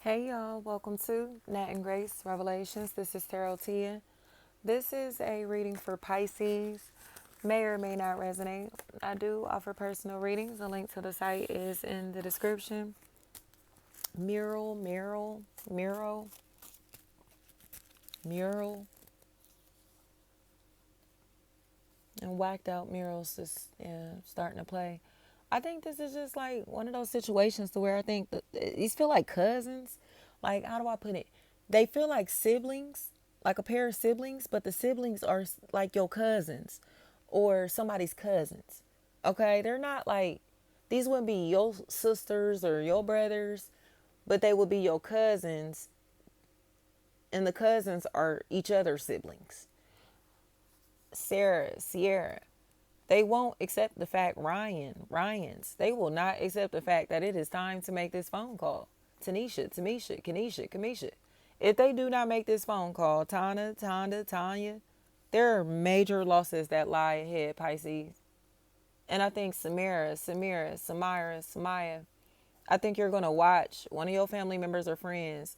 Hey y'all, welcome to Nat and Grace Revelations. This is Tarot Tia. This is a reading for Pisces. May or may not resonate. I do offer personal readings. The link to the site is in the description. Mural, and whacked out murals is starting to play. I think this is just like one of those situations to where I think these feel like cousins. Like, how do I put it? They feel like siblings, like a pair of siblings, but the siblings are like your cousins or somebody's cousins. Okay? They're not like, these wouldn't be your sisters or your brothers, but they would be your cousins, and the cousins are each other's siblings. Sarah, Sierra, they won't accept the fact, Ryans, they will not accept the fact that it is time to make this phone call. Tanisha, Tamisha, Kanisha, Kamisha. If they do not make this phone call, Tanya, there are major losses that lie ahead, Pisces. And I think Samaya, I think you're going to watch one of your family members or friends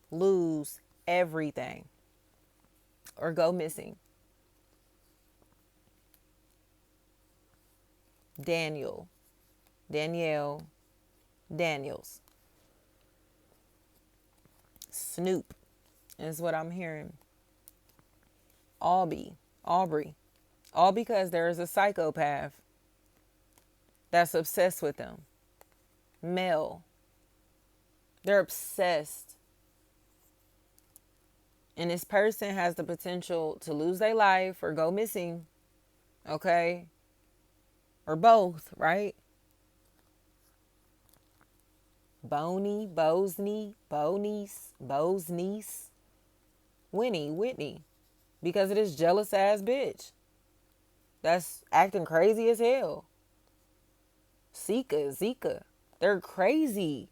lose everything or go missing. Daniel, Danielle, Daniels, Snoop is what I'm hearing. Aubrey. All because there is a psychopath that's obsessed with them. Mel. They're obsessed. And this person has the potential to lose their life or go missing. Okay? Or both, right? Boniece, Whitney. Because of this jealous ass bitch that's acting crazy as hell. Zika. They're crazy.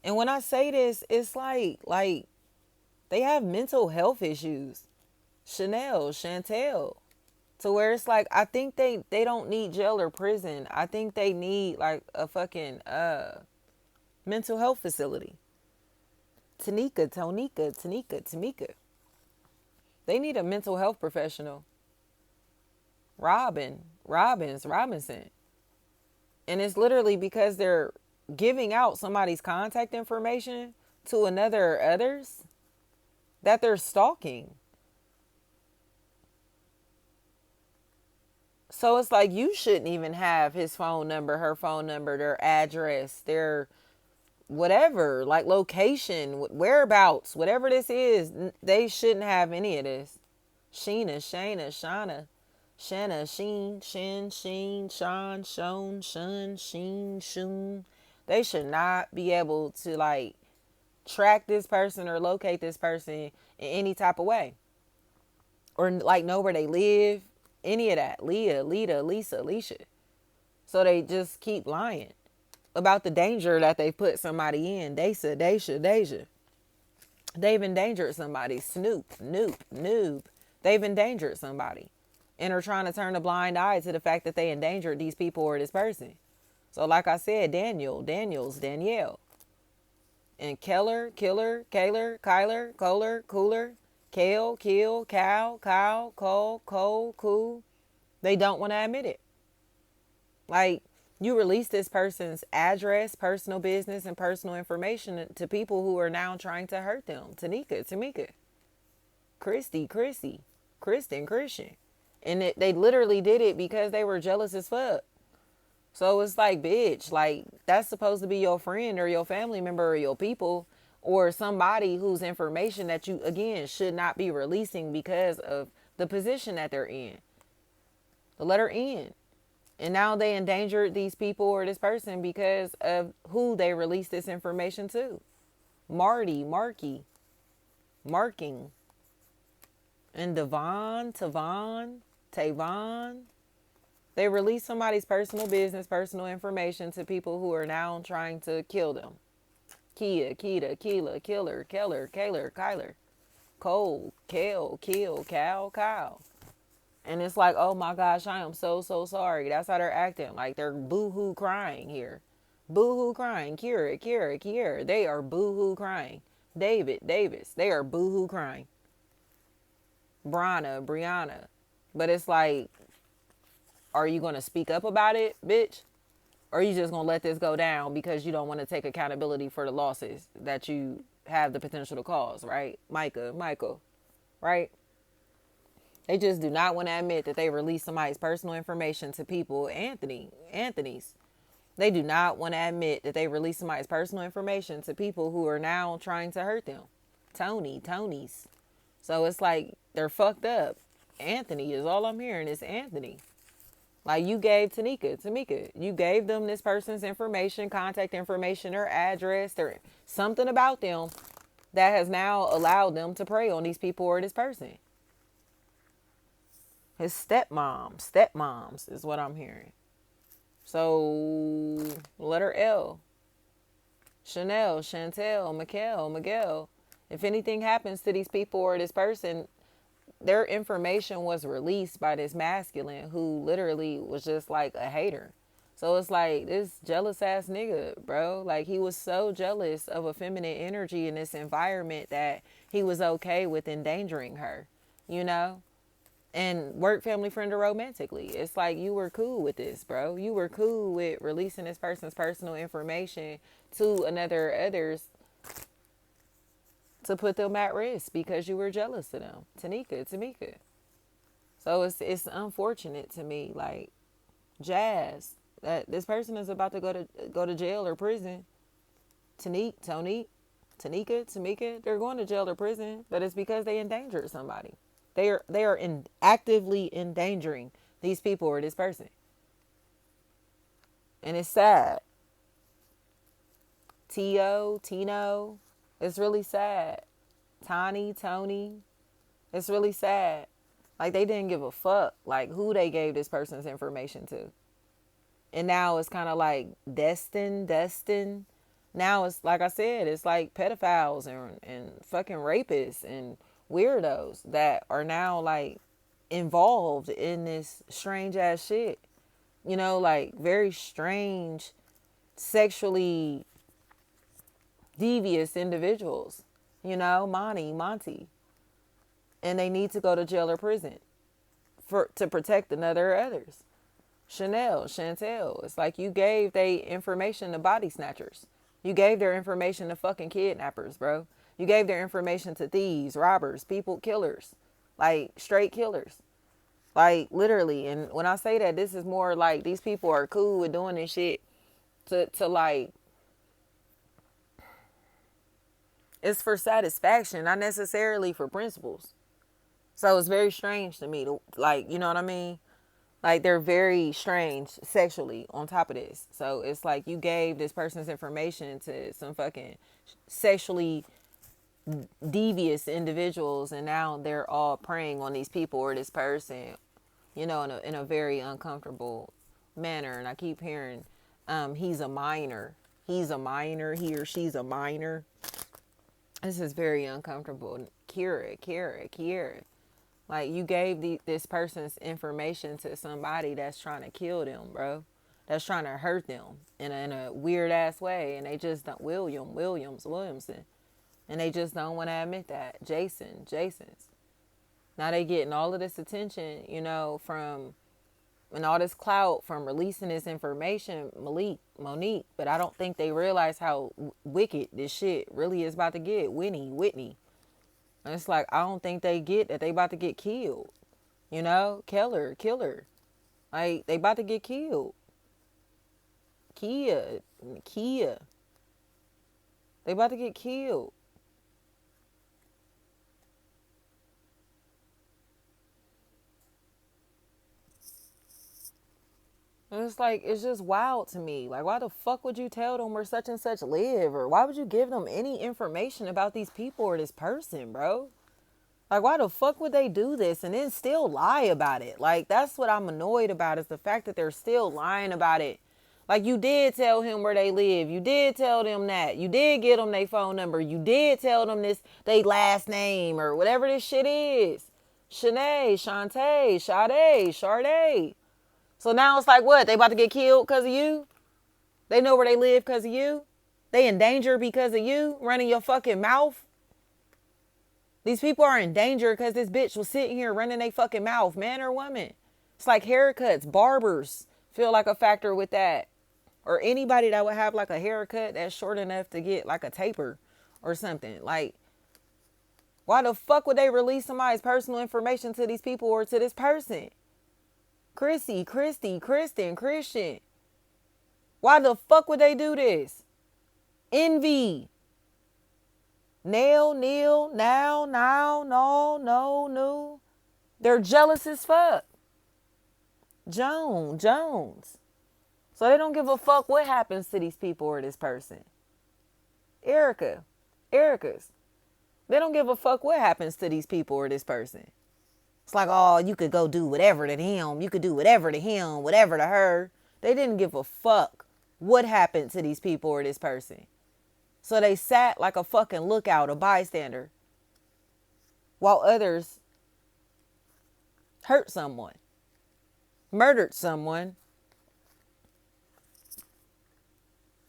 And when I say this, it's like they have mental health issues. Chantel. To where it's like, I think they don't need jail or prison. I think they need like a fucking mental health facility. Tamika. They need a mental health professional. Robinson. And it's literally because they're giving out somebody's contact information to another or others that they're stalking. So it's like you shouldn't even have his phone number, her phone number, their address, their whatever, like location, whereabouts, whatever this is. They shouldn't have any of this. Shanna, Sheen, Sean, Shun, Shun. They should not be able to like track this person or locate this person in any type of way. Or like know where they live. Any of that. Leah, Lita, Lisa, Alicia. So they just keep lying about the danger that they put somebody in. Deja. They've endangered somebody. Noob. They've endangered somebody. And are trying to turn a blind eye to the fact that they endangered these people or this person. So like I said, Danielle. And Killer, Kyler, Cooler, Kale, Kill, Cow, Cole, Cool. They don't want to admit it. Like, you release this person's address, personal business, and personal information to people who are now trying to hurt them. Tamika, Christian. And they literally did it because they were jealous as fuck. So it's like, bitch, like, that's supposed to be your friend or your family member or your people or somebody whose information that you, again, should not be releasing because of the position that they're in. The letter N. And now they endangered these people or this person because of who they released this information to. Marking. And Tavon. They release somebody's personal business, personal information to people who are now trying to kill them. Keela, Killer, Kyler, Cole, Kale, Kill, Cow. And it's like, oh my gosh, I am so sorry. That's how they're acting. Like they're boo-hoo crying here. Boo-hoo crying. Kiera. They are boo-hoo crying. Davis. They are boo-hoo crying. Brianna. But it's like, are you going to speak up about it, bitch? Or are you just going to let this go down because you don't want to take accountability for the losses that you have the potential to cause, right? Michael, right? They just do not want to admit that they released somebody's personal information to people. Anthony's. They do not want to admit that they released somebody's personal information to people who are now trying to hurt them. Tony's. So it's like they're fucked up. Anthony is all I'm hearing is Anthony. Like you gave Tamika, you gave them this person's information, contact information, their address, their something about them that has now allowed them to prey on these people or this person. His stepmoms is what I'm hearing. So letter L. Chanel, Chantel, Miguel. If anything happens to these people or this person, their information was released by this masculine who literally was just like a hater. So it's like this jealous ass nigga, bro. Like he was so jealous of a feminine energy in this environment that he was okay with endangering her, you know? And work, family, friend, or romantically. It's like you were cool with this, bro. You were cool with releasing this person's personal information to others to put them at risk because you were jealous of them. Tamika. So it's unfortunate to me, like Jazz, that this person is about to go to jail or prison. Tamika, they're going to jail or prison, but it's because they endangered somebody. They are actively endangering these people or this person. And it's sad. Tino, it's really sad. Tony, it's really sad. Like they didn't give a fuck like who they gave this person's information to. And now it's kind of like Destin. Now it's like I said, it's like pedophiles and fucking rapists and weirdos that are now like involved in this strange ass shit. You know, like very strange, sexually devious individuals. You know, Monty. And they need to go to jail or prison to protect others. Chantel. It's like you gave their information to body snatchers. You gave their information to fucking kidnappers, bro. You gave their information to thieves, robbers, people, killers. Like, straight killers. Like, literally. And when I say that, this is more like these people are cool with doing this shit to like, it's for satisfaction, not necessarily for principles. So it's very strange to me, like, you know what I mean? Like, they're very strange sexually on top of this. So it's like you gave this person's information to some fucking sexually devious individuals, and now they're all preying on these people or this person, you know, in a very uncomfortable manner. And I keep hearing, he's a minor. He or she's a minor. This is very uncomfortable. Kiera. Like, you gave this person's information to somebody that's trying to kill them, bro. That's trying to hurt them in a weird ass way. And they just don't, Williamson. And they just don't want to admit that. Jason's. Now they getting all of this attention, you know, and all this clout from releasing this information, Monique. But I don't think they realize how wicked this shit really is about to get. Whitney. And it's like, I don't think they get that they about to get killed. You know? Killer. Like, they about to get killed. Kia. They about to get killed. And it's like, it's just wild to me. Like, why the fuck would you tell them where such and such live? Or why would you give them any information about these people or this person, bro? Like, why the fuck would they do this and then still lie about it? Like, that's what I'm annoyed about, is the fact that they're still lying about it. Like, you did tell him where they live. You did tell them that. You did get them their phone number. You did tell them this, they last name or whatever this shit is. Shanae, Sade. So now it's like, what? They about to get killed because of you? They know where they live because of you. They in danger because of you running your fucking mouth. These people are in danger because this bitch was sitting here running their fucking mouth, man or woman. It's like haircuts, barbers feel like a factor with that. Or anybody that would have like a haircut that's short enough to get like a taper or something. Like, why the fuck would they release somebody's personal information to these people or to this person? Chrissy, Christy, Kristen, Christian. Why the fuck would they do this? Envy. Nail, Neil, now, no. They're jealous as fuck. Jones. So they don't give a fuck what happens to these people or this person. Erica's. They don't give a fuck what happens to these people or this person. It's like, oh, you could go do whatever to him. You could do whatever to him, whatever to her. They didn't give a fuck what happened to these people or this person. So they sat like a fucking lookout, a bystander, while others hurt someone, murdered someone,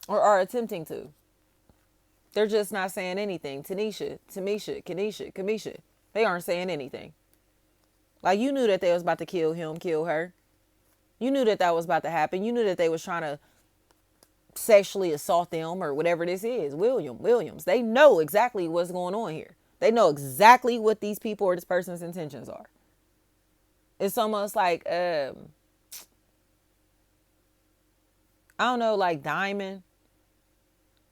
or are attempting to. They're just not saying anything. Tanisha, Tamisha, Kenesha, Kamisha. They aren't saying anything. Like, you knew that they was about to kill him, kill her. You knew that that was about to happen. You knew that they was trying to sexually assault them or whatever this is. Williams. They know exactly what's going on here. They know exactly what these people or this person's intentions are. It's almost like, I don't know, like Diamond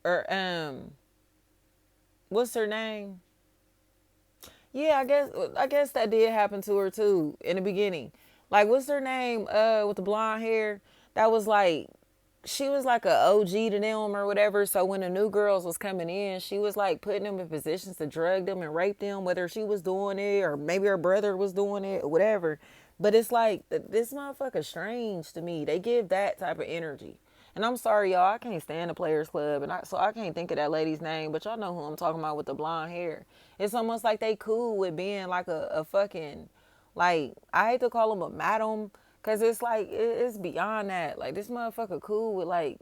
or, what's her name? Yeah, I guess that did happen to her too in the beginning. Like, what's her name? With the blonde hair. That was like, she was like a OG to them or whatever. So when the new girls was coming in, she was like putting them in positions to drug them and rape them, whether she was doing it or maybe her brother was doing it or whatever. But it's like, this motherfucker strange to me. They give that type of energy. And I'm sorry, y'all, I can't stand the Players Club, and so I can't think of that lady's name, but y'all know who I'm talking about with the blonde hair. It's almost like they cool with being like a fucking, like, I hate to call them a madam, because it's like, it's beyond that. Like, this motherfucker cool with, like,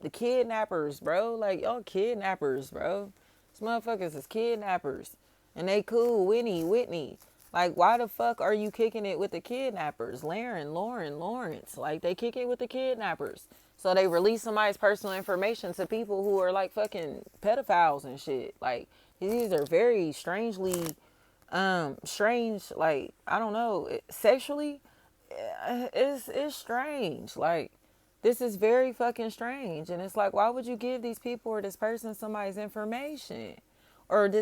the kidnappers, bro. Like, y'all kidnappers, bro. These motherfuckers is kidnappers. And they cool, Whitney. Like, why the fuck are you kicking it with the kidnappers? Lauren, Lawrence. Like, they kick it with the kidnappers. So they release somebody's personal information to people who are like fucking pedophiles and shit. Like, these are very strangely, strange. Like, I don't know, sexually, it's strange. Like, this is very fucking strange. And it's like, why would you give these people or this person somebody's information? Or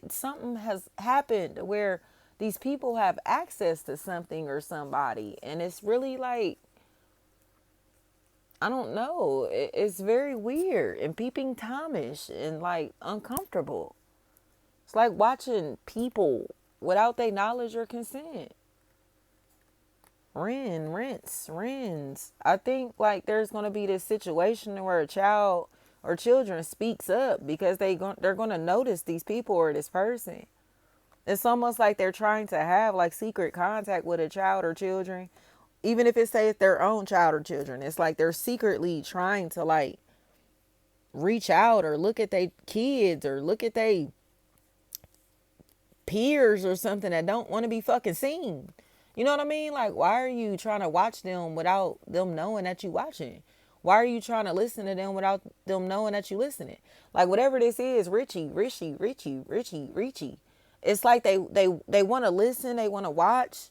something has happened where these people have access to something or somebody. And it's really like, I don't know. It's very weird and peeping Tomish and like uncomfortable. It's like watching people without their knowledge or consent. Rents. I think like there's going to be this situation where a child or children speaks up because they're going to notice these people or this person. It's almost like they're trying to have like secret contact with a child or children. Even if it says their own child or children, it's like they're secretly trying to like reach out or look at their kids or look at their peers or something that don't want to be fucking seen. You know what I mean? Like, why are you trying to watch them without them knowing that you watching? Why are you trying to listen to them without them knowing that you listening? Like, whatever this is, Richie. It's like they want to listen, they want to watch,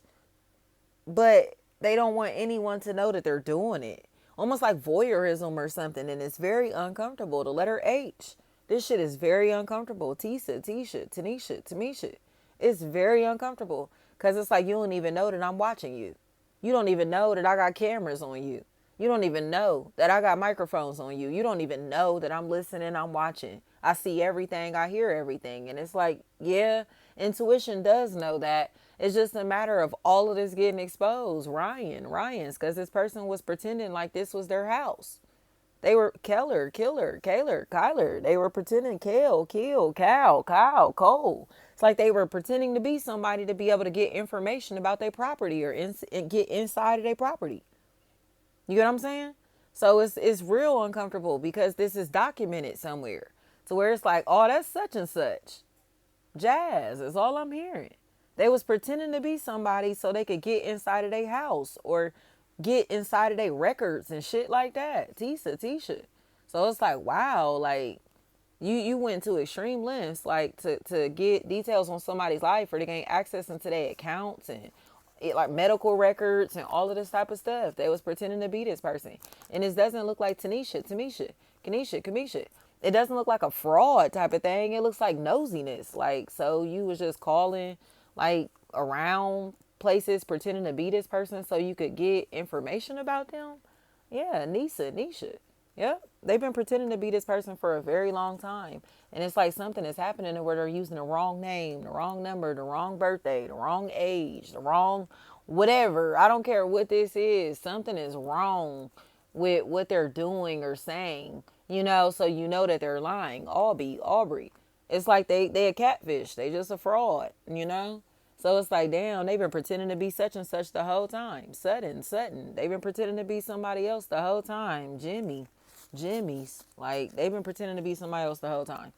but they don't want anyone to know that they're doing it. Almost like voyeurism or something. And it's very uncomfortable. The letter H. This shit is very uncomfortable. Tisha, Tanisha, Tamisha. It's very uncomfortable. Because it's like you don't even know that I'm watching you. You don't even know that I got cameras on you. You don't even know that I got microphones on you. You don't even know that I'm listening, I'm watching. I see everything, I hear everything. And it's like, yeah, intuition does know that. It's just a matter of all of this getting exposed. Ryan's, because this person was pretending like this was their house. They were Keller, Kyler. They were pretending kill, Kyle, Cole. It's like they were pretending to be somebody to be able to get information about their property or get inside of their property. You get what I'm saying? So it's real uncomfortable because this is documented somewhere to where it's like, oh, that's such and such. Jazz is all I'm hearing. They was pretending to be somebody so they could get inside of their house or get inside of their records and shit like that. Tisha. So it's like, wow, like you went to extreme lengths like to get details on somebody's life or to gain access into their accounts and like medical records and all of this type of stuff. They was pretending to be this person. And this doesn't look like Kanisha. It doesn't look like a fraud type of thing. It looks like nosiness. Like, so you was just calling like around places pretending to be this person so you could get information about them. Yeah, Nisha. Yep. They've been pretending to be this person for a very long time. And it's like something is happening where they're using the wrong name, the wrong number, the wrong birthday, the wrong age, the wrong whatever. I don't care what this is. Something is wrong with what they're doing or saying, so you know that they're lying. Aubrey. It's like they a catfish. They just a fraud. So it's like, damn, they've been pretending to be such and such the whole time. Sutton. They've been pretending to be somebody else the whole time. Jimmy's. Like, they've been pretending to be somebody else the whole time.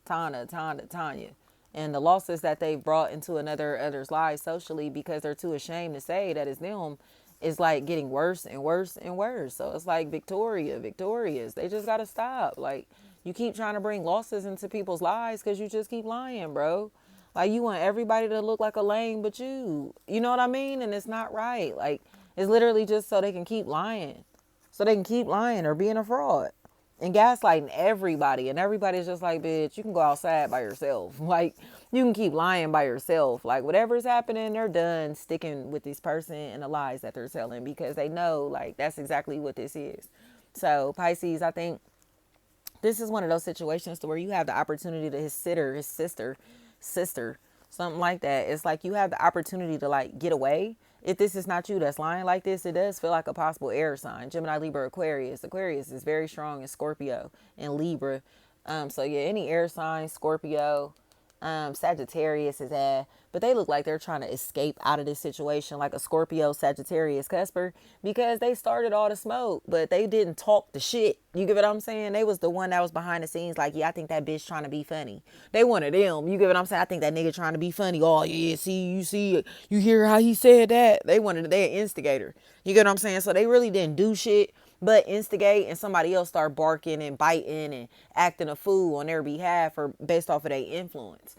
Tanya. And the losses that they've brought into others' lives socially because they're too ashamed to say that it's them is like getting worse and worse and worse. So it's like Victorious. They just got to stop. Like, you keep trying to bring losses into people's lives because you just keep lying, bro. Like, you want everybody to look like a lame but you. You know what I mean? And it's not right. Like, it's literally just so they can keep lying. So they can keep lying or being a fraud. And gaslighting everybody. And everybody's just like, bitch, you can go outside by yourself. Like, you can keep lying by yourself. Like, whatever's happening, they're done sticking with this person and the lies that they're telling because they know, like, that's exactly what this is. So, Pisces, I think this is one of those situations to where you have the opportunity to his sister, something like that. It's like you have the opportunity to like get away. If this is not you that's lying like this, it does feel like a possible air sign. Gemini, Libra, Aquarius. Aquarius is very strong in Scorpio and Libra. So yeah, any air sign, Scorpio, Sagittarius is at, but they look like they're trying to escape out of this situation, like a Scorpio, Sagittarius, Cusper, because they started all the smoke, but they didn't talk the shit. You get what I'm saying? They was the one that was behind the scenes, like, yeah, I think that bitch trying to be funny. They wanted them. You get what I'm saying? I think that nigga trying to be funny. Oh yeah, you hear how he said that? They wanted, they an instigator. You get what I'm saying? So they really didn't do shit but instigate, and somebody else start barking and biting and acting a fool on their behalf or based off of their influence.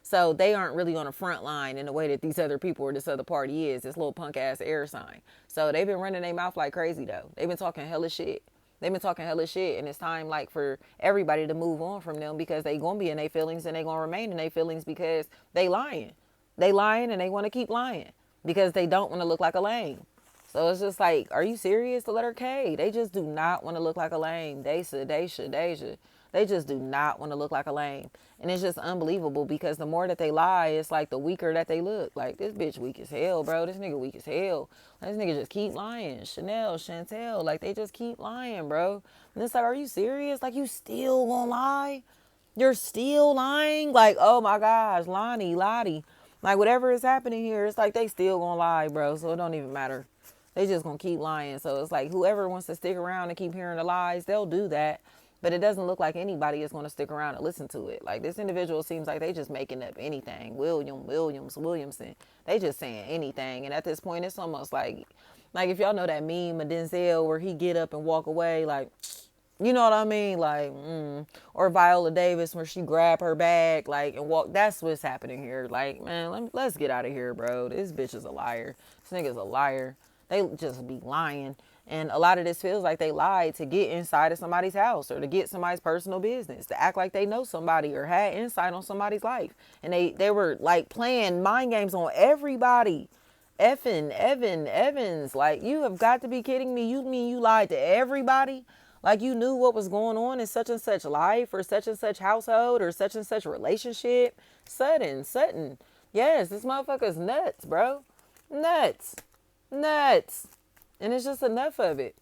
So they aren't really on the front line in the way that these other people or this other party is, this little punk ass air sign. So they've been running their mouth like crazy though. They've been talking hella shit. And it's time like for everybody to move on from them because they gonna be in their feelings and they gonna remain in their feelings because they lying and they want to keep lying because they don't want to look like a lame. So it's just like, are you serious? The letter K. They just do not want to look like a lame. Deja. They just do not want to look like a lame. And it's just unbelievable because the more that they lie, it's like the weaker that they look. Like, this bitch weak as hell, bro. This nigga weak as hell. This nigga just keep lying. Chantel. Like, they just keep lying, bro. And it's like, are you serious? Like, you still gonna lie? You're still lying? Like, oh my gosh, Lottie. Like, whatever is happening here, it's like they still gonna lie, bro. So it don't even matter. They just gonna keep lying. So it's like whoever wants to stick around and keep hearing the lies, they'll do that. But it doesn't look like anybody is gonna stick around and listen to it. Like, this individual seems like they just making up anything. Williamson. They just saying anything. And at this point, it's almost like if y'all know that meme of Denzel where he get up and walk away, like, you know what I mean? Like, or Viola Davis where she grab her bag, like, and walk. That's what's happening here. Like, man, let's get out of here, bro. This bitch is a liar. This nigga's a liar. They just be lying. And a lot of this feels like they lied to get inside of somebody's house or to get somebody's personal business, to act like they know somebody or had insight on somebody's life. And they were like playing mind games on everybody. Evan Evans, like, you have got to be kidding me. You mean you lied to everybody? Like, you knew what was going on in such and such life or such and such household or such and such relationship? Sutton. Yes, this motherfucker's nuts, bro. Nuts. And it's just enough of it.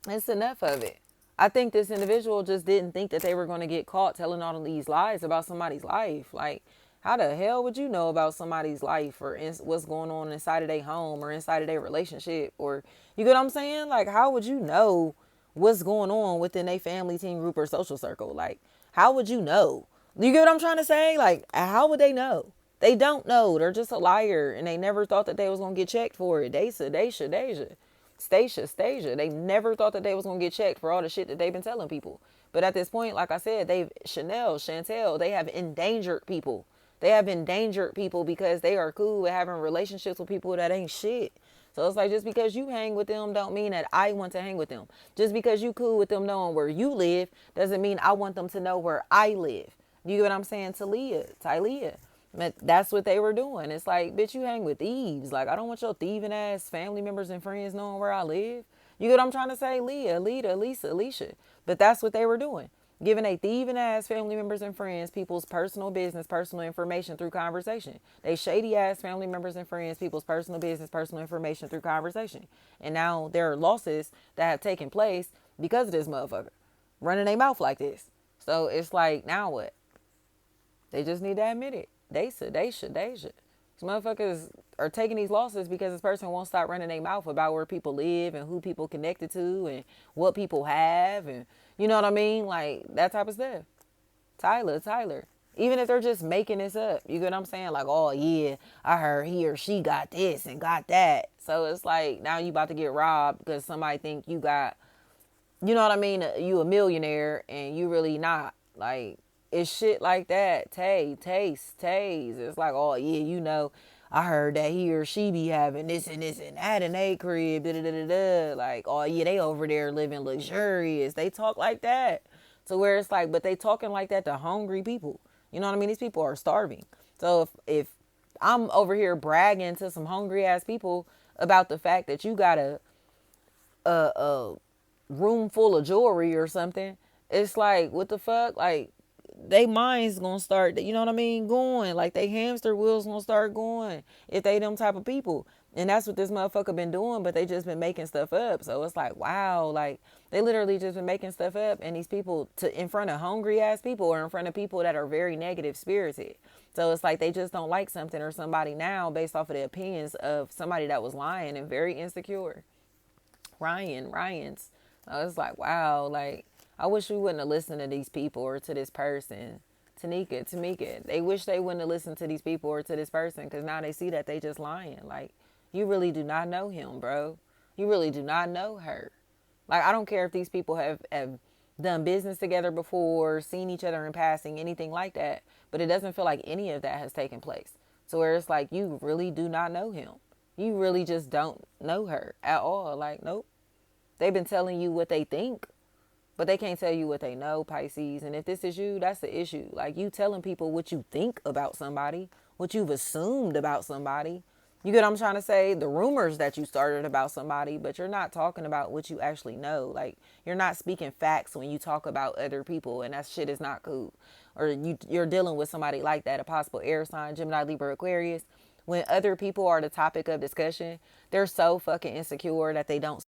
It's enough of it. I think this individual just didn't think that they were going to get caught telling all of these lies about somebody's life. Like, How the hell would you know about somebody's life or what's going on inside of their home or inside of their relationship? Or, you get what I'm saying? Like, how would you know what's going on within a family, team, group, or social circle? Like, how would you know? You get what I'm trying to say? Like, how would they know? They don't know. They're just a liar, and they never thought that they was gonna get checked for it. Deja. Stasia. They never thought that they was gonna get checked for all the shit that they've been telling people. But at this point, like I said, Chantel, they have endangered people. They have endangered people because they are cool with having relationships with people that ain't shit. So it's like, just because you hang with them don't mean that I want to hang with them. Just because you cool with them knowing where you live doesn't mean I want them to know where I live. You get what I'm saying? Tylea. But that's what they were doing. It's like, bitch, you hang with thieves. Like, I don't want your thieving ass family members and friends knowing where I live. You get what I'm trying to say? Leah, Lita, Lisa, Alicia. But that's what they were doing. Giving a thieving ass family members and friends people's personal business, personal information through conversation. They shady ass family members and friends people's personal business, personal information through conversation. And now there are losses that have taken place because of this motherfucker running their mouth like this. So it's like, now what? They just need to admit it. They should. These motherfuckers are taking these losses because this person won't stop running their mouth about where people live and who people connected to and what people have, and you know what I mean? Like, that type of stuff. Tyler. Even if they're just making this up, you get what I'm saying? Like, oh yeah, I heard he or she got this and got that. So it's like, now you about to get robbed because somebody think you got, you know what I mean? You a millionaire and you really not. Like, it's shit like that. Taste. It's like, oh yeah, you know, I heard that he or she be having this and this and that in they crib. Da, da, da, da, da. Like, oh yeah, they over there living luxurious. They talk like that. To where it's like, but they talking like that to hungry people. You know what I mean? These people are starving. So if I'm over here bragging to some hungry ass people about the fact that you got a room full of jewelry or something, it's like, what the fuck? Like, they minds gonna start, you know what I mean, going. Like, they hamster wheels gonna start going if they them type of people. And that's what this motherfucker been doing, but they just been making stuff up. So it's like, wow, like, they literally just been making stuff up, and these people to in front of hungry ass people or in front of people that are very negative spirited. So it's like they just don't like something or somebody now based off of the opinions of somebody that was lying and very insecure. Ryan's. I was like, wow, like, I wish we wouldn't have listened to these people or to this person. Tamika. They wish they wouldn't have listened to these people or to this person because now they see that they just lying. Like, you really do not know him, bro. You really do not know her. Like, I don't care if these people have done business together before, seen each other in passing, anything like that. But it doesn't feel like any of that has taken place. So where it's like, you really do not know him. You really just don't know her at all. Like, nope. They've been telling you what they think, but they can't tell you what they know, Pisces. And if this is you, that's the issue. Like, you telling people what you think about somebody, what you've assumed about somebody. You get what I'm trying to say? The rumors that you started about somebody, but you're not talking about what you actually know. Like, you're not speaking facts when you talk about other people, and that shit is not cool. Or you're dealing with somebody like that, a possible air sign, Gemini, Libra, Aquarius. When other people are the topic of discussion, they're so fucking insecure that they don't